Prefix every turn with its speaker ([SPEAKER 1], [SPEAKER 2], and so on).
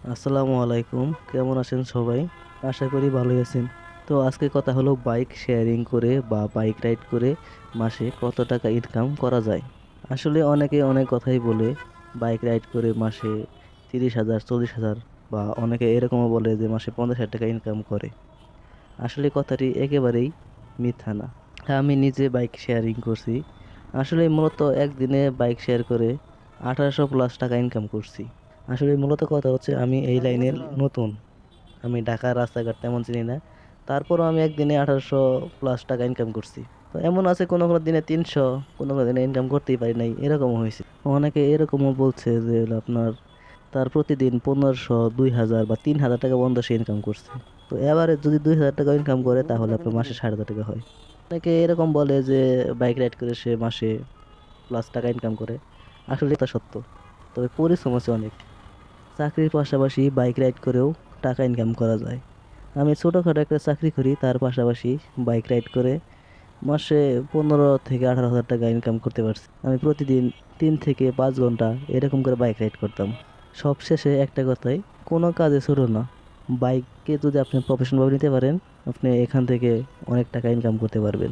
[SPEAKER 1] আসসালামু আলাইকুম, কেমন আছেন সবাই? আশা করি ভালোই আছেন। তো আজকে কথা হলো বাইক শেয়ারিং করে বা বাইক রাইড করে মাসে কত টাকা ইনকাম করা যায়। আসলে অনেকে অনেক কথাই বলে বাইক রাইড করে মাসে 30,000 40,000 বা অনেকে এরকমও বলে যে মাসে 50,000 টাকা ইনকাম করে। আসলে কথাটি একেবারেই মিথ্যা না। হ্যাঁ, আমি নিজে বাইক শেয়ারিং করছি। আসলে মূলত একদিনে বাইক শেয়ার করে 1800+ টাকা ইনকাম করছি। আসলে মূলত কথা হচ্ছে আমি এই লাইনের নতুন। আমি ঢাকার রাস্তাঘাট তেমন চিনি না। তারপরও আমি একদিনে 1800+ টাকা ইনকাম করছি। তো এমন আছে কোনো কোনো দিনে 300, কোনো কোনো দিনে ইনকাম করতেই পারি নাই, এরকমও হয়েছে। অনেকে এরকমও বলছে যে হলো আপনার তার প্রতিদিন 1500, 2000 বা 3000 টাকা পর্যন্ত সে ইনকাম করছে। তো এবারে যদি 2000 টাকা ইনকাম করে তাহলে আপনার মাসে 7,500 টাকা হয়। অনেকে এরকম বলে যে বাইক রাইড করে সে মাসে প্লাস টাকা ইনকাম করে। আসলে তা সত্য, তবে পরিশ্রম আছে অনেক। চাকরির পাশাপাশি বাইক রাইড করেও টাকা ইনকাম করা যায়। আমি ছোটোখাটো একটা চাকরি করি, তার পাশাপাশি বাইক রাইড করে মাসে 15 থেকে 18 হাজার টাকা ইনকাম করতে পারছি। আমি প্রতিদিন 3 থেকে 5 ঘন্টা এরকম করে বাইক রাইড করতাম। সবশেষে একটা কথাই, কোনো কাজে ছোট না। বাইককে যদি আপনি প্রফেশন ভাবে নিতে পারেন, আপনি এখান থেকে অনেক টাকা ইনকাম করতে পারবেন।